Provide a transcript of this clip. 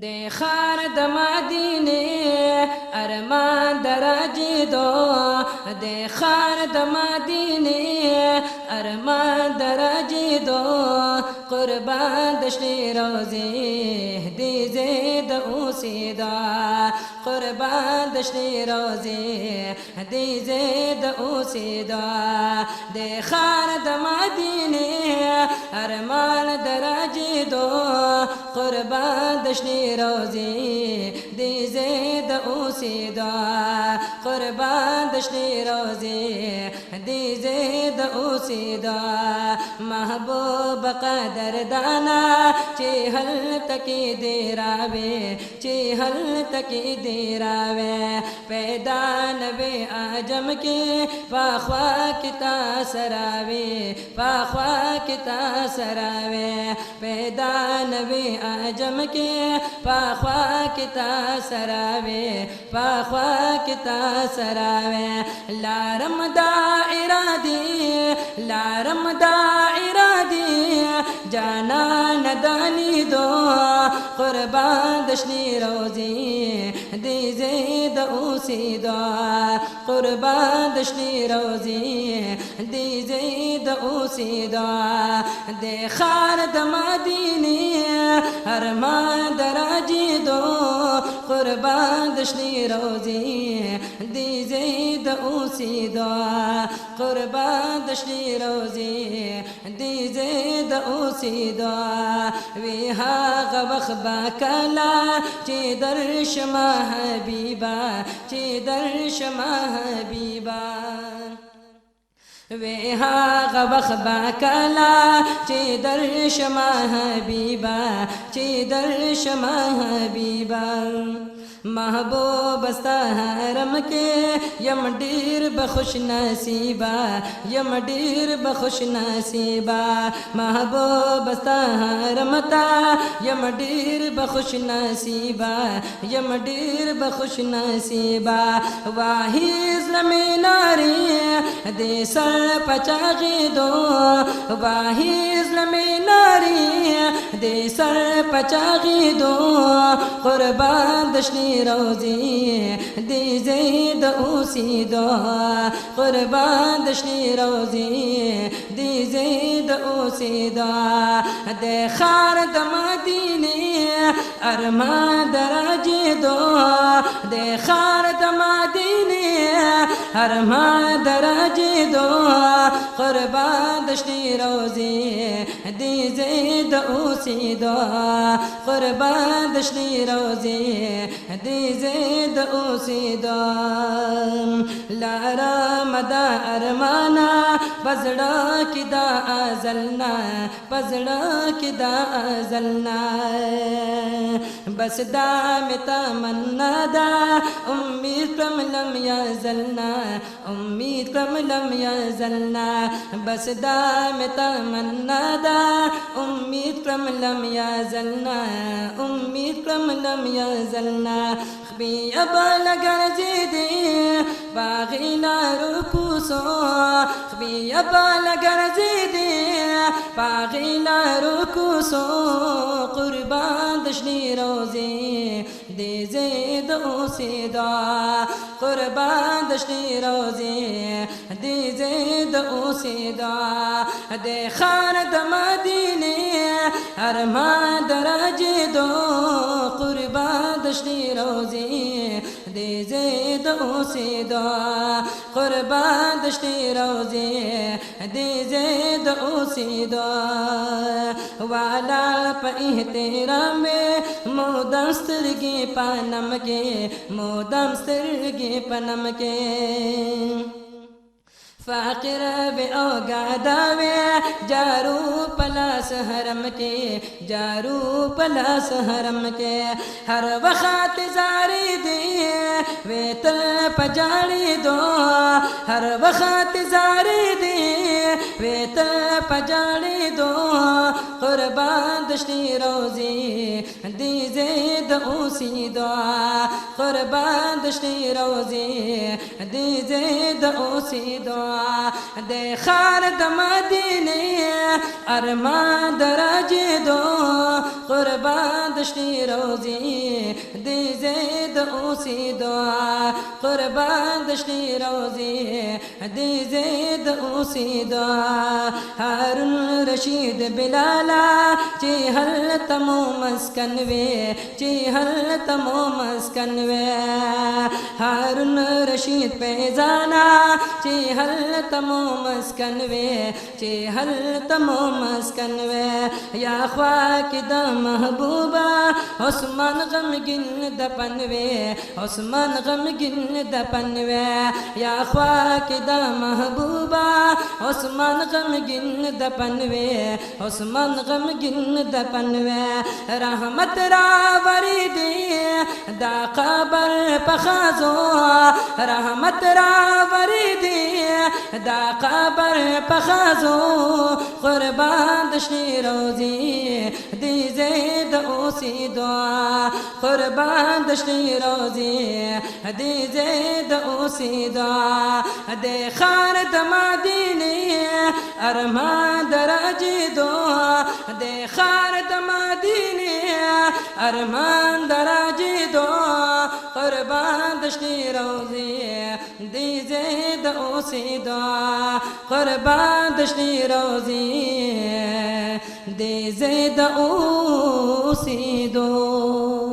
د خار د مدینه ارمان دراجي دو د خار د مدینه ارمان دراجي دو قربان د شنی روزي دې زید اوسیدا قربان د شنی روزي دې زید اوسیدا د خار د مدینه ارمان دراجي دو قربان د شنی روزي دې زید اوسیدا قربان د شنی روزي دې زید اوسیدا محبوب قدر دانا چې هل تکي دی راوي چې هل تکي دی راوي پیدا نبی اعجم کې پاخوا کې تا سراوي پاخوا کې تا سراوي پیدا نبی اعجم کې پاخوا کې تا سراوي پاخوا کې تا سراوي لارم دا ارادي لارم دا ارادي جانا ندانی دو قربان دشنی روزی دی زید اوسیدا قربان دشنی روزی دی زید اوسیدا دی خار د مدینه ارمان دراجی دو قربان دشنی روزی دی زید اوسیدا قربان دشنی روزی دی زید اوسیدا وی هاغه وخت با کلا چې درشمه حبیبا چې درشمه حبیبا وی هاغه وخت با کلا چې درشمه حبیبا چې درشمه حبیبا محبوب استا حرم کې یم ډیر بخوش نصیبا یم ډیر بخوش نصیبا محبوب استا حرم تا یم ډیر بخوش نصیبا یم ډیر بخوش نصیبا واهیز لمیناری دې سر پچاغي دو واهیز لمیناری دې سر پچاغي دو قربان دشنی روزی دی زید اوسیدا قربان دشنی روزی دی زید اوسیدا د خار د مدینه ارمان دراجی دو د خار د مدینه ارمان دراجی دو قربان دشنی روزی دی زید اوسیدا قربان دشنی روزی دی زید اوسیدا لارا مدا ارمانا پزړه کې دا ازلنا پزړه کې دا ازلنا بس دا متا مننا دا امید کم لم یزلنا امید کم لم یزلنا بس دا متا مننا دا امید کم لم یزلنا امید کم لم یزلنا خبی ابا لگر زیدی باغی لارو کوسو خبی ابا لگر زیدی باغی لارو کوسو قربان دشنی روزی دی زید اوسیدا قربان دشنی روزی دی زید اوسیدا دی خار د مدینه ارمان دراجی دو قربان دشنی روزی دی زید اوسیدا قربان دشنی روزی دی زید اوسیدا والا په احترام مودم سترګې پنم کې مودم سترګې پنم کې فقیر بے اوگادا وے جارو پلاس حرم کے جارو پلاس حرم کے ہر وقت زاری دی وے تل پجاڑی دو ہر وقت زاری دی وے تل پجاڑی دو قربان دشنی روزی دی زید اوسیدا قربان دشنی روزی دی زید اوسیدا دعا د خار د مدینه ارمان درجه دو قربان دشتی روزی دی زید اوسی دعا قربان دشتی روزی دی زید اوسی دعا هارون رشید بلالا چی حل تمو مسکن وی چی حل تمو مسکن وی هارون رشید پیزانا چی حل تمو مسکن وی چی حل تمو مسکن وی یا خواک دا محبوبا عثمان غمگین دپن وی عثمان غمگین دپن وی یا خواک دا محبوبا عثمان غمگین دپن وی عثمان غمگین دپن وی رحمت راوری دی دا قبر پخازو رحمت راوری دی دا قبر پخازو قربان دشتی روزی دی زید اوسی دعا قربان دشتی روزی دی زید اوسی دعا دی خار د مدینه ارمان درجه دعا دی خار د مدینه ارمان درجه دعا قربان دشتی روزی دی زید اوسی دعا قربان دشتی روزی دی زید اوسی دعا